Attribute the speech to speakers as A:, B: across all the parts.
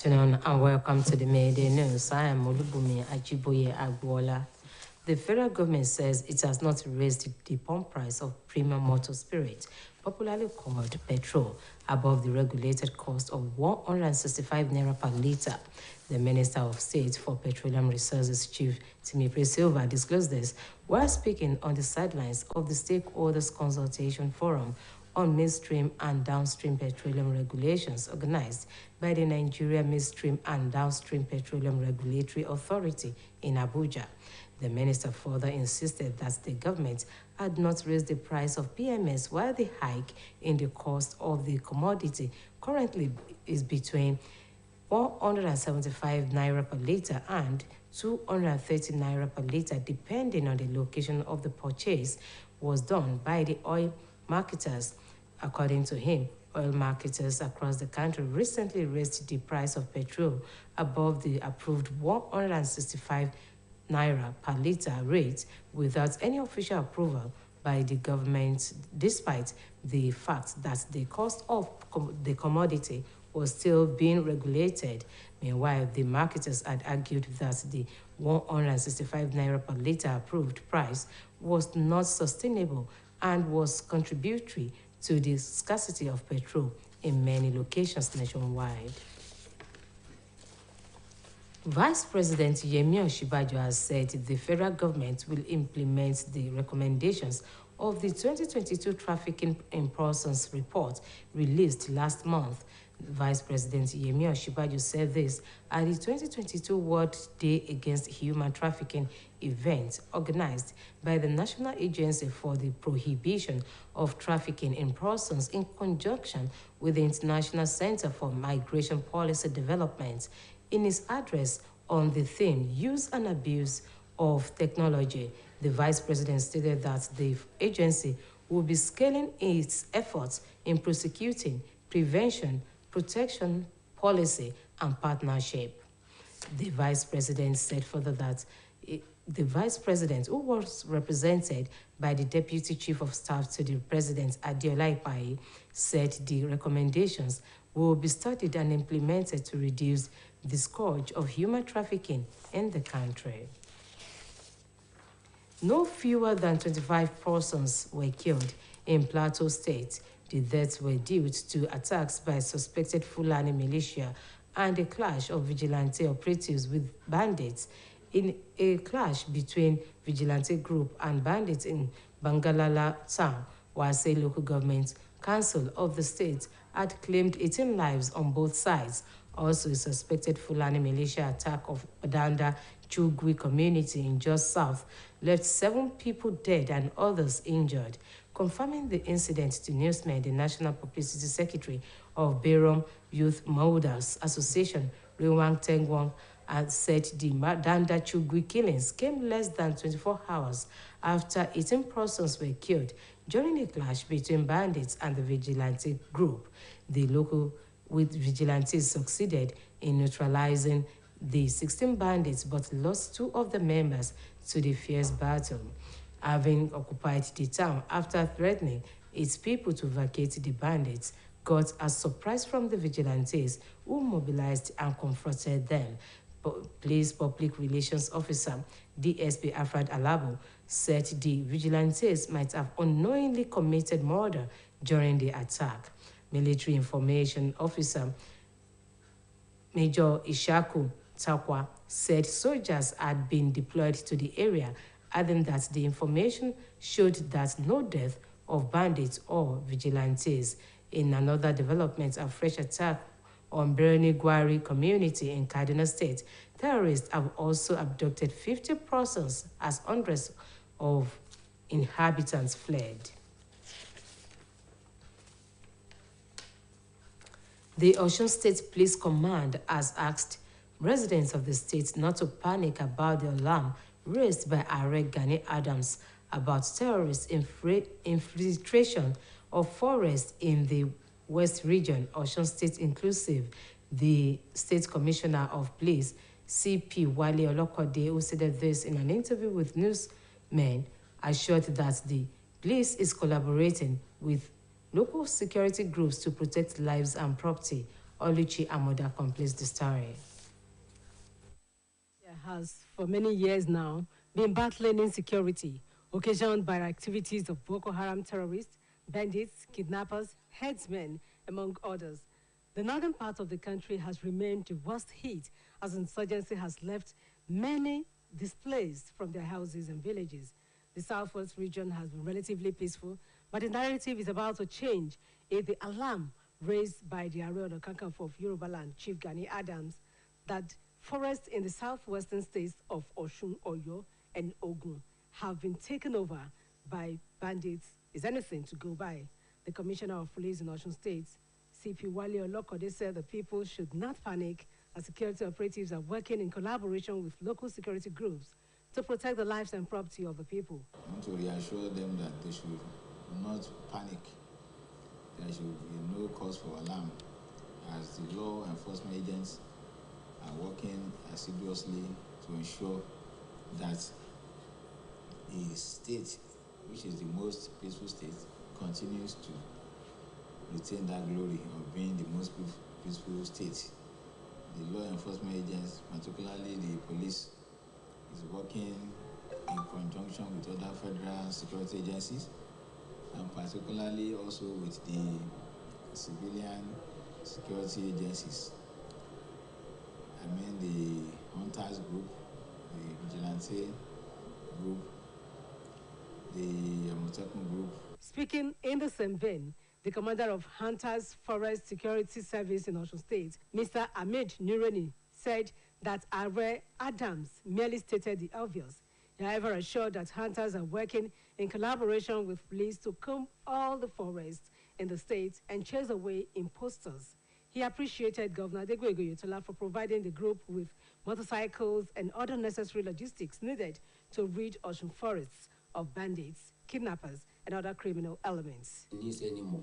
A: Afternoon and welcome to the Midday News. I am Olubumi Ajiboye Agbola. The federal government says it has not raised the pump price of premium motor spirit, popularly called petrol, above the regulated cost of 165 naira per litre. The Minister of State for Petroleum Resources, Chief Timipre Silva, disclosed this while speaking on the sidelines of the Stakeholders Consultation Forum on midstream and downstream petroleum regulations organized by the Nigeria Midstream and Downstream Petroleum Regulatory Authority in Abuja. The minister further insisted that the government had not raised the price of PMS, while the hike in the cost of the commodity currently is between 175 naira per litre and 230 naira per litre, depending on the location of the purchase, was done by the oil marketers. According to him, oil marketers across the country recently raised the price of petrol above the approved 165 naira per litre rate without any official approval by the government, despite the fact that the cost of the commodity was still being regulated. Meanwhile, the marketers had argued that the 165 naira per litre approved price was not sustainable and was contributory to the scarcity of petrol in many locations nationwide. Vice President Yemi Osinbajo has said the federal government will implement the recommendations of the 2022 Trafficking in Persons report released last month. Vice President Yemi Osinbajo said this at the 2022 World Day Against Human Trafficking event organized by the National Agency for the Prohibition of Trafficking in Persons in conjunction with the International Center for Migration Policy Development. In his address on the theme Use and Abuse of Technology, the Vice President stated that the agency will be scaling its efforts in prosecuting, prevention, protection, policy, and partnership. The Vice President said further that the Vice President, who was represented by the Deputy Chief of Staff to the President, Adeola Ipaye, said the recommendations will be studied and implemented to reduce the scourge of human trafficking in the country. No fewer than 25 persons were killed in Plateau State. The deaths were due to attacks by suspected Fulani militia and a clash of vigilante operatives with bandits. In a clash between vigilante group and bandits in Bangalala town, Wase local government council of the state had claimed 18 lives on both sides. Also, a suspected Fulani militia attack of Odanda Chugwi community in Jos South left 7 people dead and others injured. Confirming the incident to newsmen, the National Publicity Secretary of Bayram Youth Molders Association, Rewang Tengwang, said the Danda Chugwi killings came less than 24 hours after 18 persons were killed during a clash between bandits and the vigilante group. The local vigilantes succeeded in neutralizing the 16 bandits but lost 2 of the members to the fierce battle, having occupied the town after threatening its people to vacate. The bandits got a surprise from the vigilantes, who mobilized and confronted them. Police Public Relations Officer DSP Afrad Alabo said the vigilantes might have unknowingly committed murder during the attack. Military Information Officer Major Ishaku Takwa said soldiers had been deployed to the area, adding that the information showed that no death of bandits or vigilantes. In another development, a fresh attack on Birni Gwari community in Kaduna State, terrorists have also abducted 50 persons as hundreds of inhabitants fled. The Osun State Police Command has asked residents of the state not to panic about the alarm raised by Ààrẹ Gani Adams about terrorist infiltration of forests in the West Region, Osun State inclusive. The State Commissioner of Police, CP Wale Olokode, who said this in an interview with newsmen, assured that the police is collaborating with local security groups to protect lives and property Oluchi Amoda completes the story.
B: Has for many years now been battling insecurity occasioned by activities of Boko Haram terrorists, bandits, kidnappers, headsmen, among others. The northern part of the country has remained the worst hit as insurgency has left many displaced from their houses and villages. The southwest region has been relatively peaceful, but the narrative is about to change if the alarm raised by the IROYIN of Yoruba land, Chief Gani Adams, that forests in the southwestern states of Osun, Oyo, and Ogun have been taken over by bandits is anything to go by. The Commissioner of Police in Osun State, CP Wale Olokode, said the people should not panic as security operatives are working in collaboration with local security groups to protect the lives and property of the people.
C: I want to reassure them that they should not panic. There should be no cause for alarm as the law enforcement agents are working assiduously to ensure that the state, which is the most peaceful state, continues to retain that glory of being the most peaceful state. The law enforcement agents, particularly the police, is working in conjunction with other federal security agencies, and particularly also with the civilian security agencies. I mean the Hunters Group, the Vigilante Group, the Motekun Group.
B: Speaking in the same vein, the commander of Hunters Forest Security Service in Osun State, Mr. Ahmed Nureni, said that Are Adams merely stated the obvious. He, however, assured that hunters are working in collaboration with police to comb all the forests in the state and chase away imposters. He appreciated Governor Adegboyega Oyetola for providing the group with motorcycles and other necessary logistics needed to rid Osun forests of bandits, kidnappers, and other criminal elements.
D: Needs anymore.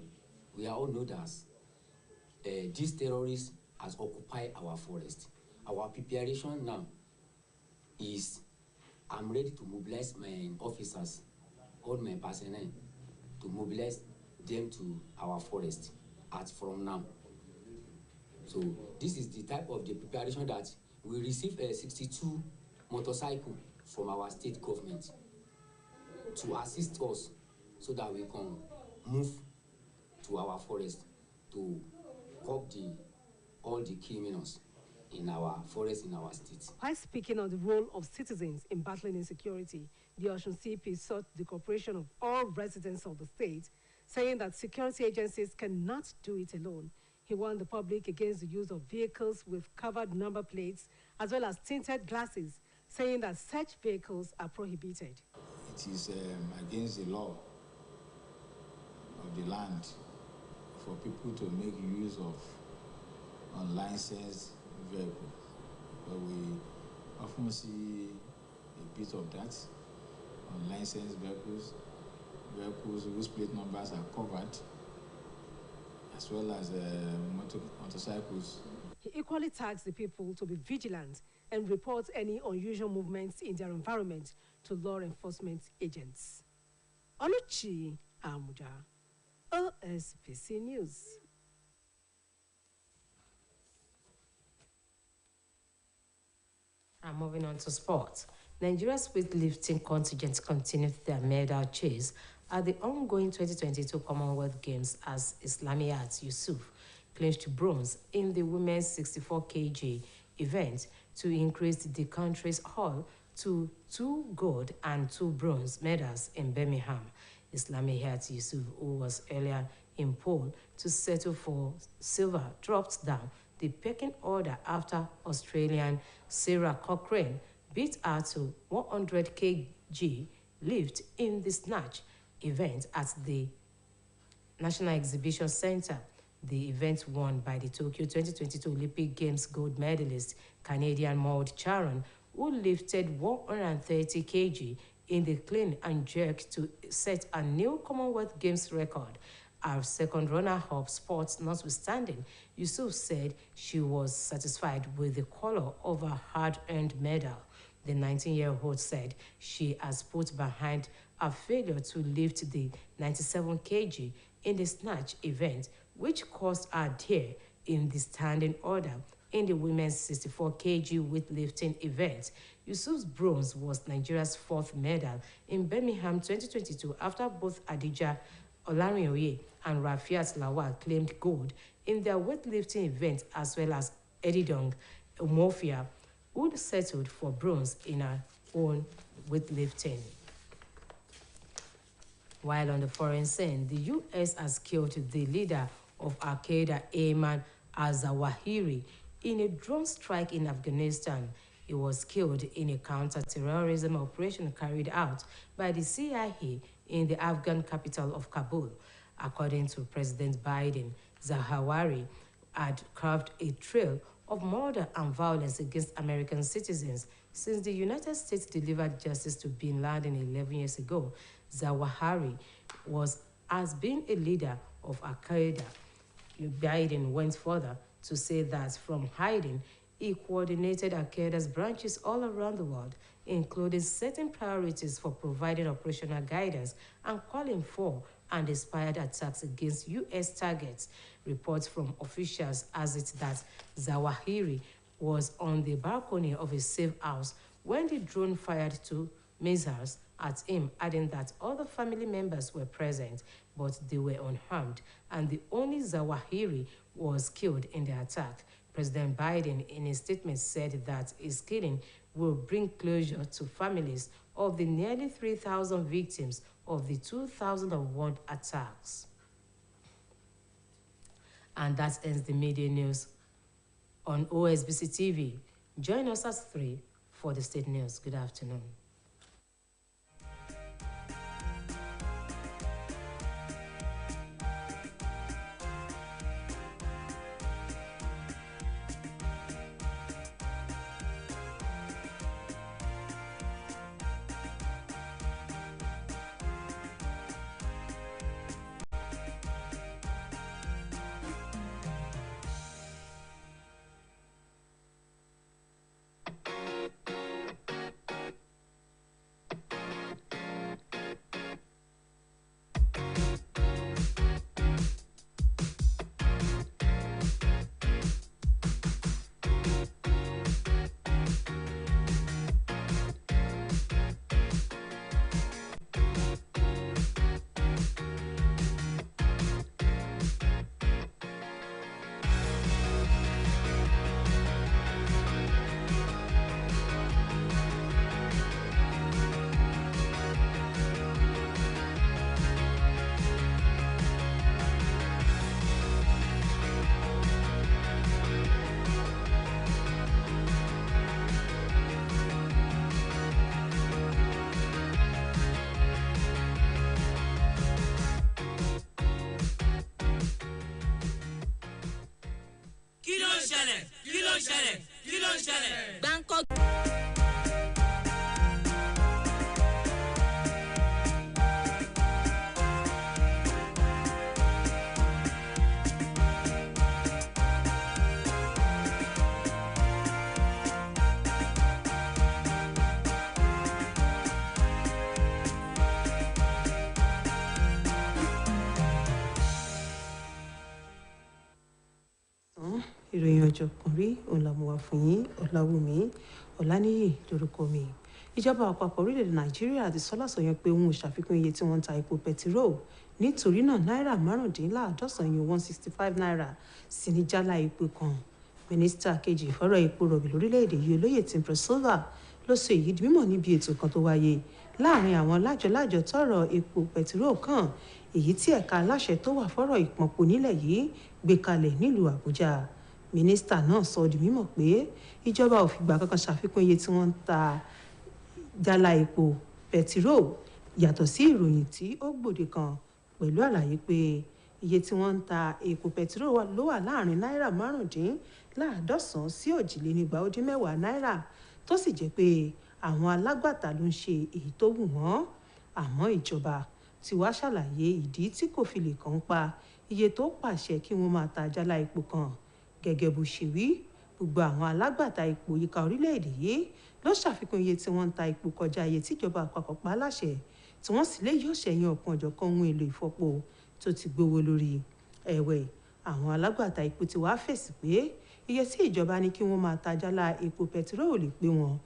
D: We all know that these terrorists has occupied our forest. Our preparation now is I'm ready to mobilize my officers, all my personnel, to mobilize them to our forest from now. So this is the type of the preparation that we receive 62 motorcycles from our state government to assist us so that we can move to our forest to curb all the criminals in our forest, in our state.
B: While speaking on the role of citizens in battling insecurity, the Osun CP sought the cooperation of all residents of the state, saying that security agencies cannot do it alone. He warned the public against the use of vehicles with covered number plates as well as tinted glasses, saying that such vehicles are prohibited.
C: It is against the law of the land for people to make use of unlicensed vehicles. But we often see a bit of that. Unlicensed vehicles whose plate numbers are covered, as well as motorcycles.
B: He equally tasked the people to be vigilant and report any unusual movements in their environment to law enforcement agents. Oluchi Amuda, OSBC News.
A: And moving on to sports. Nigeria's weightlifting contingent continued their medal chase at the ongoing 2022 Commonwealth Games as Islamiyat Yusuf clinched bronze in the women's 64 kg event to increase the country's haul to 2 gold and 2 bronze medals in Birmingham. Islamiyat Yusuf, who was earlier in pole to settle for silver, dropped down the pecking order after Australian Sarah Cochrane beat her to 100 kg lift in the snatch event at the National Exhibition Center. The event won by the Tokyo 2022 Olympic Games gold medalist Canadian Maud Charon, who lifted 130 kg in the clean and jerk to set a new Commonwealth Games record. Our second runner-up sports notwithstanding, Yusuf said she was satisfied with the color of her hard-earned medal. The 19-year-old said she has put behind a failure to lift the 97 kg in the snatch event, which cost her dear in the standing order in the women's 64 kg weightlifting event. Yusuf's bronze was Nigeria's 4th medal in Birmingham 2022 after both Adija Olarinoye and Rafiat Lawal claimed gold in their weightlifting event, as well as Edidong Umofia, who settled for bronze in her own weightlifting. While on the foreign scene, the U.S. has killed the leader of Al-Qaeda, Ayman al-Zawahiri, in a drone strike in Afghanistan. He was killed in a counter-terrorism operation carried out by the CIA in the Afghan capital of Kabul. According to President Biden, Zawahiri had carved a trail of murder and violence against American citizens since the United States delivered justice to bin Laden 11 years ago. Zawahiri has been a leader of Al-Qaeda. Biden went further to say that from hiding, he coordinated Al-Qaeda's branches all around the world, including setting priorities for providing operational guidance and calling for and inspired attacks against U.S. targets. Reports from officials has it that Zawahiri was on the balcony of a safe house when the drone fired 2 missiles at him, adding that other family members were present, but they were unharmed, and the only Zawahiri was killed in the attack. President Biden, in a statement, said that his killing will bring closure to families of the nearly 3,000 victims of the 2001 attacks. And that ends the media news on OSBC TV. Join us at 3 for the state news. Good afternoon.
E: kí ló ń ṣẹlẹ̀. Gbáǹkọ́.
F: ìròyìn ọ̀jọ̀kànrí òun la mú wá fún yín ọ̀làwùmí ọ̀làníyì lórúkọ mi. ìjọba àpapọ̀ orílẹ̀-èdè nàìjíríà ti sọ lásọyàn pé òun ò ṣàfikún iye tí wọ́n ń ta epo pẹtiró nítorí náà náírà márùndínláàádọ́sàn yìí 165 náírà sì ní jálá epo kan. mínísítà kejì ìfọ̀rọ̀ epo rọ̀bì lórílẹ̀-èdè yìí olóyè Tim Priscilla ló sọ èyí di mímọ̀ níbi ètò kan tó wáyé láàrin àwọn lájọ-lájọ tọrọ epo pẹtiró kan èyí tí ẹ̀ka aláṣẹ tó wà fọ́rọ̀ ìpọ̀npọ̀ nílẹ̀ yìí gbé kalẹ̀ nílùú àbújá. mínísítà náà sọ di mímọ̀ pé ìjọba ò fìgbà kankan ṣàfikún iye tí wọ́n ń ta jálá epo pẹtiró yàtọ̀ sí ìròyìn tí ó gbòde kan pẹ̀lú àlàyé pé iye tí wọ́n ń ta epo pẹtiró ló wà láàrin náírà márùndínláàádọ́sàn sí òjìlénígba-ó-dín-mẹ́wàá náírà tó sì jẹ́ pé àwọn alágbàtà ló ń ṣe èyí tó wù wọ́n. àmọ́ ìjọba ti wá ṣàlàyé ìdí tí kò fi lè kàn ń pa iye tó pàṣẹ kí wọ́n máa ta jálá epo kan. gẹ́gẹ́ bó ṣe wí, gbogbo àwọn alágbàtà epo yíká orílẹ̀-èdè yìí ló ṣàfikún iye tí wọ́n ń ta epo kọjá iye tíjọba àpapọ̀ pa láṣẹ tí wọ́n sì lè yọ̀ ṣẹ̀yìn ọ̀kan ọ̀jọ̀kan ohun èlò ìfọpo tó ti gbówó lórí. ẹ̀wẹ̀ àwọn alágbàtà epo ti wá fèsì pé iye tí ìjọba ní kí wọ́n máa ta jálá epo pẹtiróòlù lè pé wọn,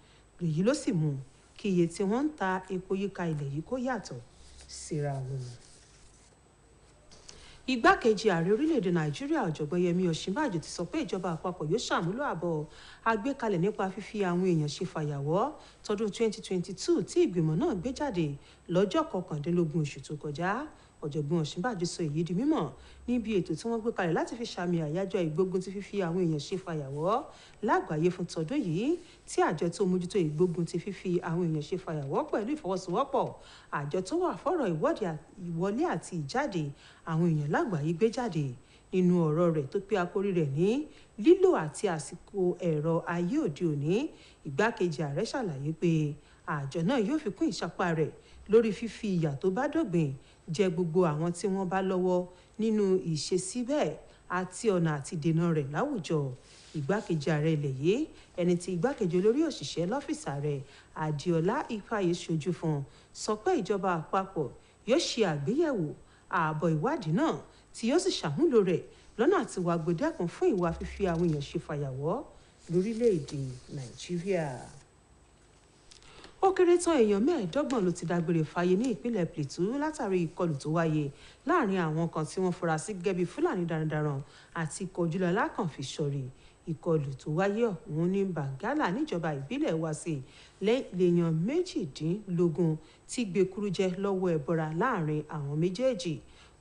F: èyí ló sì mú kí iye tí wọ́n ń ta epo yíká ilẹ̀ yìí kó yàtọ̀ síra wọn. Igbákejì ààrẹ orílẹ̀-èdè Nàìjíríà ọ̀jọ̀gbọ́n Yẹmí Ọ̀ṣínbàjò ti sọ pé ìjọba àpapọ̀ yóò ṣàmúlò àbọ̀ àgbékalẹ̀ nípa fífi àwọn èèyàn ṣe fàyàwọ́ tọdún 2022 tí ìgbìmọ̀ náà gbé jáde lọ́jọ́ 19 oṣù tó kọjá. Ọ̀jọ̀gbọ́n Ọ̀ṣínbàjò sọ èyí di mímọ̀ níbi ètò tí wọ́n gbé kalẹ̀ láti fi ṣàmì àyájọ́ ìgbógun ti fífi àwọn èèyàn ṣe fàyàwọ́ lágbàáyé fún tọdún yìí, tí àjọ tó mójútó ìgbógun ti fífi àwọn èèyàn ṣe fàyàwọ́ pẹ̀lú ìfọwọ́sowọ́pọ̀ àjọ tó wà fọ́rọ̀ ìwọlé àti ìjáde àwọn èèyàn lágbàáyé gbé jáde. Nínú ọ̀rọ̀ rẹ̀ tó pé àkórí rẹ̀ ní lílò àti àsìkò ẹ̀rọ ayé òde òní, igbákejì ààrẹ ṣàlàyé pé àjọ náà yóò fi kún ìsapá rẹ̀ lórí fífi ìyà tó bá dógbìn jẹ gbogbo àwọn tí wọ́n bá lọ́wọ́ nínú ìṣesí bẹ́ẹ̀ àti ọ̀nà àti dènà rẹ̀ láwùjọ. Igbákejì ààrẹ ilẹ̀ yìí, ẹni tí igbákejì olórí òṣìṣẹ́ lọ́fíìsì ààrẹ Adéọlá Ifáyé ṣojú fún, sọ pé ìjọba àpapọ̀ yóò ṣe àgbéyẹ̀wò ààbọ̀ ìwádìí náà tí yóò sì ṣàmúlò rẹ̀ lọ́nà àti wá gbòdẹ́kun fún ìwà fífi àwọn èèyàn ṣe fàyàwọ́ lórílẹ̀-èdè Nàìjíríà. Ó kéré tán èèyàn 25 ló ti dágbére fáyé ní ìpínlẹ̀ Plateau látàrí ìkọlù tó wáyé láàrin àwọn kan tí wọ́n fura sí gẹ́gẹ́ bí Fúlàní darandaran àti ikọ̀ ojúlọ́lá kan fi ṣọ̀rí. Ìkọlù tó wáyé ọ̀hún ní Bangala níjọba ìbílẹ̀ Wase lèèyàn 18 tí gbẹ̀kúrú jẹ lọ́wọ́ ẹbọra láàrin àwọn méjèèjì.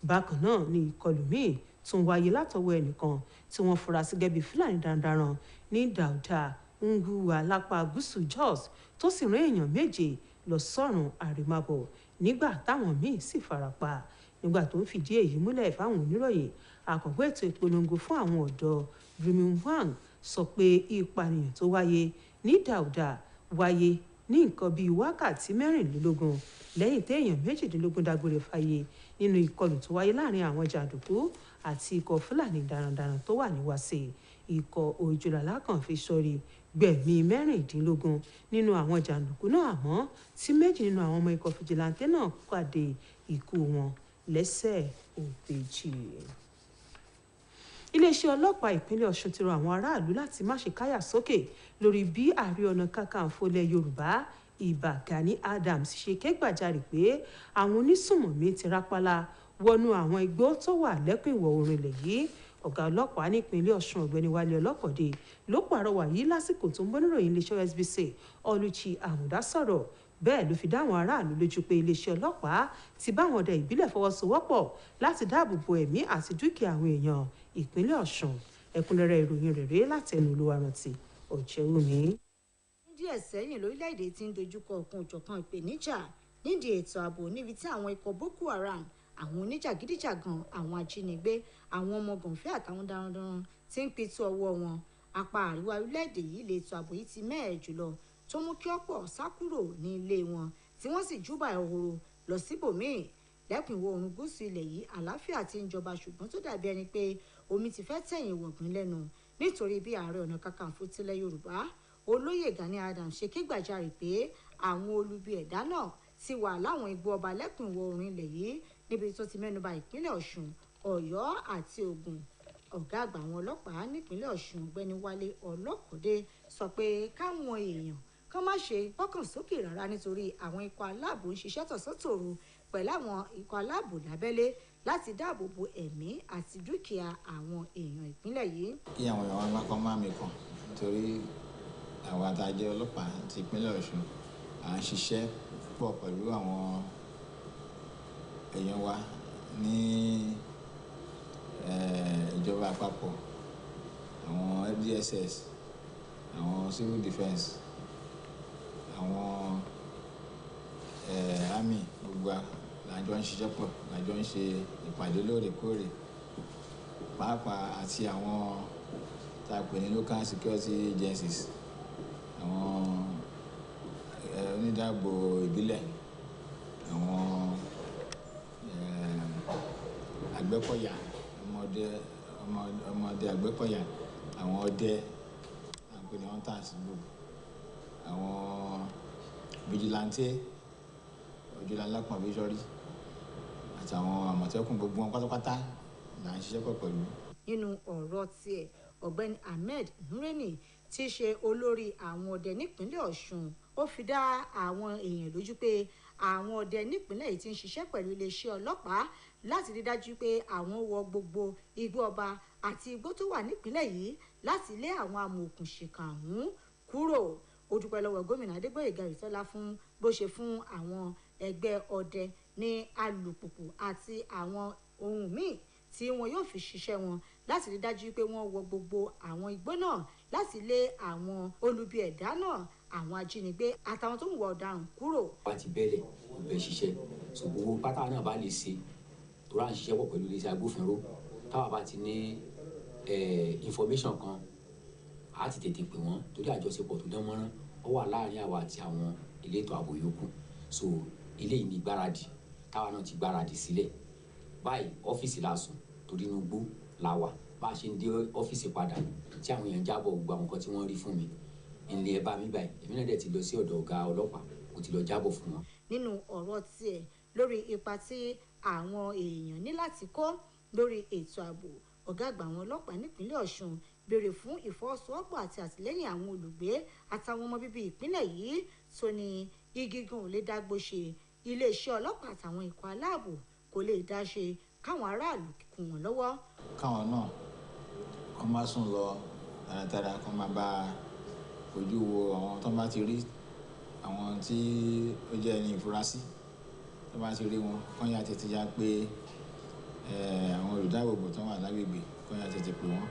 F: Bákan náà ni ìkọlù míì tún wáyé látọwọ́ ẹnìkan tí wọ́n fura sí gẹ́gẹ́ bí Fúlàní darandaran ní Dauda Nguwa lápá gúúsù Jos, tó sì rán èèyàn 7 lọ sọ́run àrèmábọ̀ nígbà táwọn míì sì farapa. Nígbà tó ń fìdí èyí múlẹ̀ fáwọn oníròyìn, akọ̀wé ètò ìpolongo fún àwọn ọ̀dọ́ Brimin Wang sọ pé ìpànìyàn tó wáyé ní Dauda wáyé ní nǹkan bíi wákàtí 24 lẹ́yìn téèyàn 18 dágbére fáyé nínú ìkọlù tó wáyé láàrin àwọn jàǹdùkú àti ikọ̀ Fúlàní darandaran tó wà ní Wase. Ikọ̀ ojúlọ́lá kan fi ṣọ̀rí gbẹ̀mí 16 nínú àwọn jàǹdùkú náà, àmọ́ tí 2 nínú àwọn ọmọ ikọ̀ fìjìláńtẹ́ náà pàdé ikú wọn lẹ́sẹ̀ ògbèjì. Iléeṣẹ́ ọlọ́pàá ìpínlẹ̀ Ọ̀ṣun ti rọ àwọn aráàlú láti má ṣe káyà sókè lórí bí Ààrẹ Ọ̀nà Kakanfò ilẹ̀ Yorùbá Ìbà Gani Adams ṣe ké gbàjarè pé àwọn onísùnmọ̀mí ti rápálá wọnú àwọn igbó tó wà lẹ́kùn ìwọ̀ oòrùn ilẹ̀ yìí. Ọ̀gá ọlọ́pàá nípínlẹ̀ Ọ̀ṣun Ọ̀gbẹ́ni Wálé Ọlọ́kọ̀dé ló pàrọwà yìí lásìkò tó ń bọ́ níròyìn iléeṣẹ́ OSBC Ọlúchi Àmùdá sọ̀rọ̀. Bẹ́ẹ̀ ló fi dá àwọn aráàlú lójú pé iléeṣẹ́ ọlọ́pàá ti bá àwọn ọdẹ ìbílẹ̀ fọwọ́sowọ́pọ̀ láti dáàbò bo ẹ̀mí àti dúkìá àwọn èèyàn ìpínlẹ̀ Ọ̀ṣun. Ẹ̀kúnrẹ́rẹ́ ìròyìn rèé látẹnu Olúwarántí Ọ̀jẹ̀wùmí.
G: Díẹ̀ sẹ́yìn lórílẹ̀‐èdè ti ń dojúkọ ọ̀kan ìpèníjà nídìí ètò ààbò níbi tí àwọn ikọ̀ Boko Haram, àwọn oníjàgídíjàgan, àwọn ajínigbé, àwọn ọmọ gànfẹ́ àtàwọn darandaran tí ń pitú ọwọ́ wọn. Apá àríwá orílẹ̀‐èdè yìí lè ètò ààbò yìí ti mẹ́ẹ̀ jùlọ, tó mú kí ọ̀pọ̀ sá kúrò ní ilé wọn tí wọ́n sì júbà ìhòòrò lọ síbòmíì. Lẹ́kùn ìwọ̀ oòrùn gúúsù ilẹ̀ yìí àlàáfíà ti ń jọba, ṣùgbọ́n tó dàbí ẹni pé omi ti fẹ́ tẹ̀yìn wọ̀gbìn lẹ́nu nítorí bí Ààrẹ Ọ̀nà Kakanfò tilẹ̀ Yorùbá Olóyè Gani Adams ṣe ké gbàjarè pé àwọn olubi ẹ̀dá náà ti wà láwọn igbó ọba lẹ́kùn ìwọ̀ oòrùn ilẹ̀ yìí níbi tó ti mẹ́nuba ìpínlẹ̀ Ọ̀ṣun, Ọ̀yọ́ àti Ògùn. Ọ̀gá àgbà àwọn ọlọ́pàá nípínlẹ̀ Ọ̀ṣun Ọ̀gbẹ́ni Wálé Ọlọ́kọ̀dé sọ pé káwọn èèyàn kán má ṣe gbọ́kàn sókè rárá nítorí àwọn ikọ̀ aláàbò ń ṣiṣẹ́ tọ̀sán-tòru pẹ̀lú àwọn ikọ̀ aláàbò lábẹ́lé láti dáàbò bo ẹ̀mí àti dúkìá àwọn èèyàn ìpínlẹ̀ yìí.
C: Kí àwọn èèyàn wá kọ́ máa mi kàn nítorí àwọn àtàjẹ ọlọ́pàá ti ìpínlẹ̀ Ọ̀ṣun à ń ṣiṣẹ́ pọ̀ pẹ̀lú àwọn èèyàn wa ní ìjọba àpapọ̀, àwọn FDSS, àwọn civil defence, àwọn army, gbogbo làjọ ń ṣiṣẹ́ pọ̀, làjọ ń ṣe ìpàdé lóòrèkóòrè, pàápàá àti àwọn tá a pè ní local security agencies, àwọn onídàbò ìbílẹ̀, àwọn àgbẹ̀kọ̀yà, ọmọdé àgbẹ̀kọ̀yà, àwọn ọdẹ àpè ní hunters group, àwọn vigilante ojúlọ́lá kan bíṣọ́rí àtàwọn àmọ̀tẹ́kùn, gbogbo wọn pátápátá là ń ṣiṣẹ́ pọ̀ pẹ̀lú.
G: nínú ọ̀rọ̀ tiẹ̀ ọ̀gbẹ́ni Ahmed Nureni tí í ṣe olórí àwọn ọdẹ nípínlẹ̀ Ọ̀ṣun ó fi dá àwọn èèyàn lójú pé àwọn ọdẹ nípínlẹ̀ yìí ti ń ṣiṣẹ́ pẹ̀lú iléeṣẹ́ ọlọ́pàá láti rí dájú pé àwọn wọ gbogbo igbó ọba àti igbó tó wà nípínlẹ̀ yìí láti lé àwọn amòòkùnṣìkà ọ̀hún kúrò. Ó dúpẹ́ lọ́wọ́ gómìnà Adégbóyèga Oyètọ́lá fún bó ṣe fún àwọn ẹgbẹ́ ọdẹ ní alùpùpù àti àwọn ohun míì tí wọn yóò fi ṣiṣẹ́ wọn láti rí dájú pé wọ́n wọ gbogbo àwọn igbó náà láti lé àwọn olubi ẹ̀dá náà àwọn ajínigbé àtàwọn tó ń wọ ọ̀daràn kúrò.
D: wá ti bẹ́lẹ̀ kò bẹ́ ṣiṣẹ́ so gbogbo pátá náà bá lè ṣe tó rà ń ṣiṣẹ́ pọ̀ pẹ̀lú iléeṣẹ́ agbófinró táwa bá ti ní information kan a ti tètè pè wọ́n torí àjọṣepọ̀ tó dán mọ́rán ó wà láàrin àwa àti àwọn elétò ààbò yòókù so eléyìí ní gbáradì táwa náà ti gbáradì sílẹ̀ báyìí ọ́fíìsì la sùn torí inú igbó la wà bá a ṣe ń dé ọ́fíìsì padà tí àwọn èèyàn jábọ̀ gbogbo àwọn nǹkan tí wọ́n rí fún mi ilé ẹ bá mi báyìí èmi náà dẹ̀ ti lọ sí ọ̀dọ̀ ọ̀gá ọlọ́pàá kò ti lọ jábọ̀ fún wọn.
G: nínú ọ̀rọ̀ tiẹ̀ lórí ipa tí àwọn èèyàn ní láti kó lórí ètò ààbò ọ̀gá àgbà àwọn ọlọ́pàá nípínlẹ̀ Ọ̀ṣun béèrè fún ìfọwọ́sowọ́pọ̀ àti àtìlẹ́yìn àwọn olùgbé àtàwọn ọmọ bíbí ìpínlẹ̀ yìí tó ní igígun ò lè dágbó ṣe iléeṣẹ́ ọlọ́pàá àtàwọn ikọ̀ aláàbò kò lè dá ṣe káwọn aráàlú kún wọn lọ́wọ́.
C: káwọn náà kọ́ máa sùn lọ dáradára kọ́ máa bá ojú wo àwọn tó bá ti rí àwọn tí ó jẹ́ ẹni ìfurasí tó bá ti rí wọn kọ́ yá tètè já pé àwọn olùdáàbòbò tó wà lágbègbè kọ́ yá tètè pé wọ́n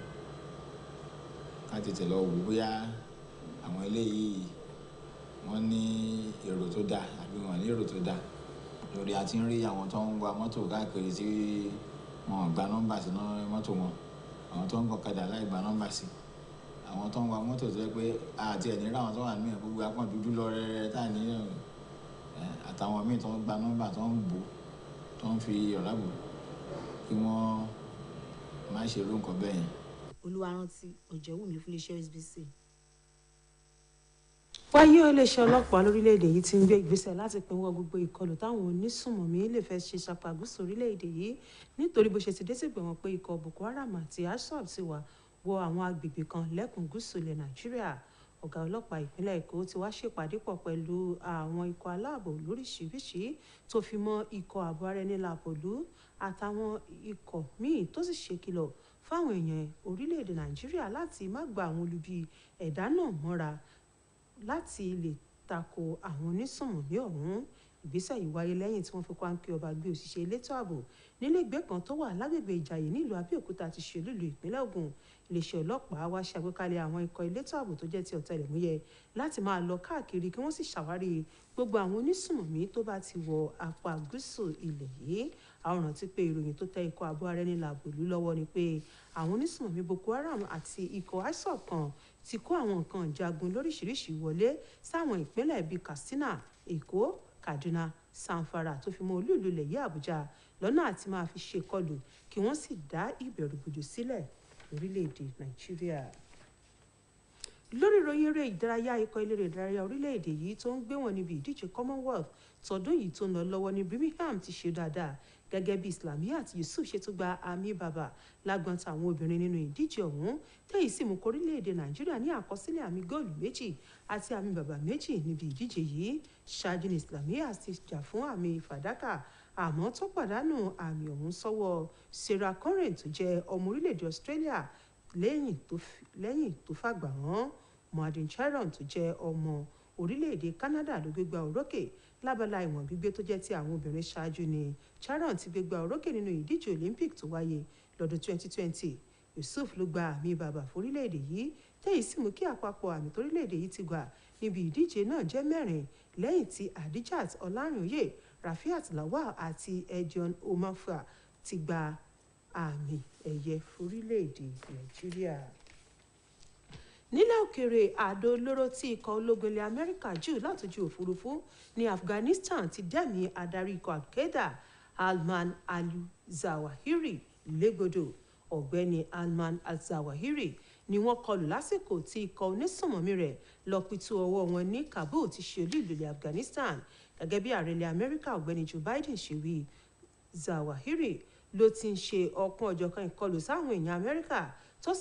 C: ká tètè lọ wò bóyá àwọn eléyìí wọ́n ní èrò tó dáa àbí wọ́n ní èrò tó dáa lórí àti ń rí àwọn tó ń wa mọ́tò káàkiri tí wọ́n gba nọ́mbà sí mọ́tò wọn àwọn tó ń gọ̀kadà láì gba nọ́mbà sí àwọn tó ń wa mọ́tò tó yẹ pé àti ẹ̀ níra àwọn tó wà nínú gbogbo apọ̀n dúdú lọ rẹ́rẹ́ táà ní àtàwọn míì tó ń gba nọ́mbà tó ń bò tó ń fi ọ̀rá bò kí wọ́n má ṣe irú nǹkan bẹ́ẹ̀ yẹn.
G: Olúwarántí Ọ̀jẹ̀wùmí fún iléeṣẹ́ OSBC.
F: wáyé iléeṣẹ́ ọlọ́pàá lórílẹ̀‐èdè yìí ti ń gbé ìgbésẹ̀ láti pinwọ́ gbogbo ìkọlù táwọn onísùnmọ̀mí lè fẹ́ ṣe ṣàpàgùsù orílẹ̀‐èdè yìí nítorí bó ṣe ti dé sí gbẹ̀wọ̀n pé ikọ̀ Boko Haram àti ASOB ti wà wọ àwọn agbègbè kan lẹ́kùn gúúsù ilẹ̀ Nàìjíríà. ọ̀gá ọlọ́pàá ìpínlẹ̀ Èkó ti wá ṣèpàdé pọ̀ pẹ̀lú àwọn ikọ̀ aláàbò lóríṣiríṣi tó fi mọ́ ikọ̀ ààbò ara ẹni làbòlú àtàwọn ikọ̀ míì tó sì ṣèkìlọ̀ fáwọn èèyàn orílẹ̀‐èdè Nàìjíríà láti má gba àwọn olubi ẹ̀dá náà mọ́ra láti lè tako àwọn onísùnmọ̀mí ọ̀hún. ìgbésẹ̀ yìí wáyé lẹ́yìn tí wọ́n fi páńpẹ́ ọba gbé òṣìṣẹ́ elétò ààbò nílégbé kan tó wà lágbègbè Ìjàyè nílùú Abẹ́òkúta ti ṣe olúìlú ìpínlẹ̀ Ògùn. iléeṣẹ́ ọlọ́pàá wá ṣe àgbékalẹ̀ àwọn ikọ̀ elétò ààbò tó jẹ́ ti ọ̀tẹlẹ̀múyẹ́ láti máa lọ káàkiri kí wọ́n sì ṣàwárí gbogbo àwọn onísùnmọ̀mí tó bá ti wọ apá gúúsù ilẹ̀ yìí. àwọn rántí pé ìròyìn tó tẹ ikọ̀ ààbò ara ẹni làbòlú lọ́wọ́ ni pé àwọn onísùnmọ̀mí Boko Haram àti ikọ̀ ISOB kan ti kó àwọn nǹkan ìjagun lóríṣiríṣi wọlé sáwọn ìpínlẹ̀ bíi Katsina, Èkó, Kaduna, Zamfara tó fi mọ́ olú ìlú ilẹ̀ yìí Àbújá lọ́nà àti máa fi ṣèkọlù kí wọ́n sì dá ìbẹ̀rùbojo sílẹ̀ lórílẹ̀‐èdè Nàìjíríà. lórí ìròyìn eré ìdárayá ikọ̀ eléré ìdárayá orílẹ̀‐èdè yìí tó ń gbé wọn níbi ìdíje Commonwealth tọdún yìí tó ń lọ lọ́wọ́ ní Birmingham ti ṣe dáadáa gẹ́gẹ́ bí Islamiyat Yusuf ṣe tún gba àmì bàbà lágbọ́n tàwọn obìnrin nínú ìdíje ọ̀hún tẹ́yì sì mú kórílẹ̀‐èdè Nàìjíríà ní àkọsílẹ̀ àmì góòlù 2 àti àmì bàbà 2 níbi ìdíje yìí. ṣáájú ní Islamiyat ti jà fún àmì fàdákà àmọ́ tó pàdánù àmì ọ̀hún sọ́wọ́ Sarah Curran tó jẹ́ ọmọ orílẹ̀‐èdè Australia lẹ́yìn tó fàgbà hàn. Moadine Chiron tó jẹ́ ọmọ orílẹ̀‐èdè Canada ló gbégbá orókè lábala ìwọ̀n gbígbé tó jẹ́ ti àwọn obìnrin. ṣáájú ni Chiron ti gbégbá orókè nínú ìdíje Olympic tó wáyé lọ́dún 2020. Yusuf ló gba àmì bàbà fórílẹ̀‐èdè yìí tẹ́yì sì mú kí àpapọ̀ àmì torílẹ̀‐èdè yìí ti gbà níbi ìdíje náà jẹ́ 4 lẹ́yìn tí Adijat Ọlárìnyòye, Rafiat Lawal àti Edion Omafa ti gba àmì ẹ̀yẹ fórílẹ̀‐èdè Nàìjíríà. nílẹ̀ òkèèrè àdó olóró tí ikọ̀ ológun ilẹ̀ Amẹ́ríkà jù látòjú òfurufú ní Afghanistan ti dẹ́mi adarí ikọ̀ Al-Qaeda Alman al-Zawahiri légbodò. ọ̀gbẹ́ni Alman al-Zawahiri ni wọ́n kọlù lásìkò tí ikọ̀ onísùnmọ̀mí rẹ̀ lọ pitú ọwọ́ wọn ní Kabul ti ṣe olú ìlú ilẹ̀ Afghanistan. gẹ́gẹ́ bí ààrẹ ilẹ̀ Amẹ́ríkà ọ̀gbẹ́ni Joe Biden ṣe wí, Zawahiri ló ti ń ṣe ọ̀kan ọ̀jọ̀kan ìkọlù sáwọn èèyàn Amẹ́ríkà tó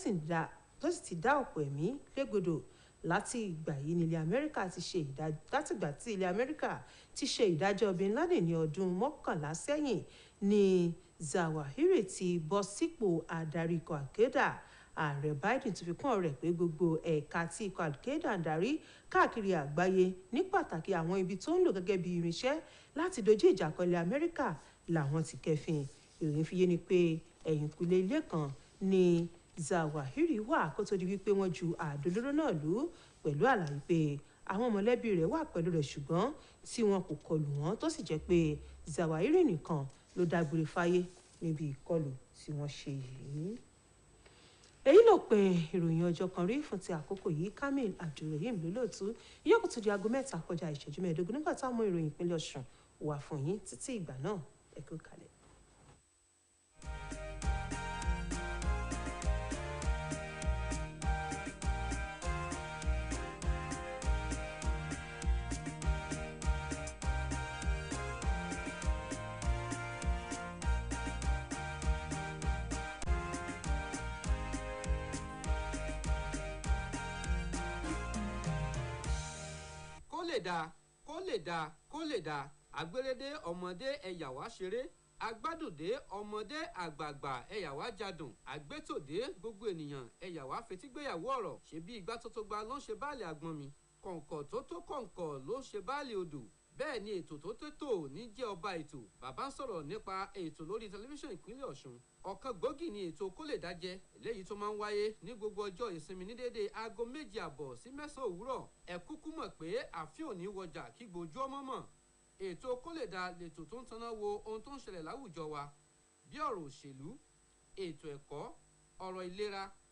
F: sì ti dá ọ̀pọ̀ ẹ̀mí légbodò. Láti ìgbà yìí ní ilẹ̀ Amẹ́ríkà látìgbà tí ilẹ̀ Amẹ́ríkà ti ṣe ìdájọ́ Bin Laden ní ọdún 11 sẹ́yìn ní Zawahiri ti bọ́ sípò adarí ikọ̀ Al-Qaeda. Ààrẹ Biden ti fi kún ọ̀rọ̀ rẹ̀ pé gbogbo ẹ̀ka tí ikọ̀ Al-Qaeda ń darí káàkiri àgbáyé ní pàtàkì àwọn ibi tó ń lò gẹ́gẹ́ bí irinṣẹ́ láti dojú ìjà kọ ilẹ̀ Amẹ́ríkà làwọn ti kẹ́fìn. Ìròyìn fi yé ni pé ẹ̀yìnkùlé ilé kan ní Zawahiri wà kó tó di wípé wọ́n ju àdó olóró náà lù ú, pẹ̀lú àlàyé pé àwọn mọ̀lẹ́bí rẹ̀ wà pẹ̀lú rẹ̀ ṣùgbọ́n tí wọn kò kọlù wọ́n, tó sì jẹ́ pé Zawahiri nìkan ló dágbére fáyé níbi ìkọlù tí wọ́n ṣe yìí. Èyí ló pin ìròyìn ọjọ́ kan rí fún ti àkókò yìí. Kamil Abdulrahim lólóòtú. Ìyókù tó di aago 7 kọjá ìṣẹ́jú 15 nígbà táwọn ìròyìn ìpínlẹ̀ Ọ̀ṣun wà fún yín. Títí ìgbà náà, ẹ kú kalẹ̀.
H: kó lè dáa àgbélédé ọmọdé ẹ̀yà wá ṣeré agbádùndé ọmọdé àgbààgbà ẹ̀yà wá jadùn àgbétòdé gbogbo ènìyàn ẹ̀yà wá fetígbéyàwó ọ̀rọ̀ ṣebí igbá tó tó gba ló ń ṣe báàlì àgbọn mi kọ̀ǹkọ̀ tó tó kọ̀ǹkọ̀ ló ń ṣe báàlì odò bẹ́ẹ̀ ni ètò tó tètò ní jẹ́ ọba ètò. Bàbá ń sọ̀rọ̀ nípa ètò lórí tẹlifíṣàn ìpínlẹ̀ Ọ̀ṣun. Ọ̀kan gbòógì ni ètò Kó lè dá jẹ́ eléyìí tó máa ń wáyé ní gbogbo ọjọ́ ìsinmi ní déédéé aago 7:30 sí 9 òwúrọ̀. Ẹ kúkú mọ̀ pé àfin ò ní wọjà kí gbojú ọmọ mọ̀. Ètò Kó lè dá lètò tó ń taná wo ohun tó ń ṣẹlẹ̀ láwùjọ wa bí ọ̀rọ̀ òṣèlú, ètò ẹ̀kọ́, ọ̀rọ̀ ìlera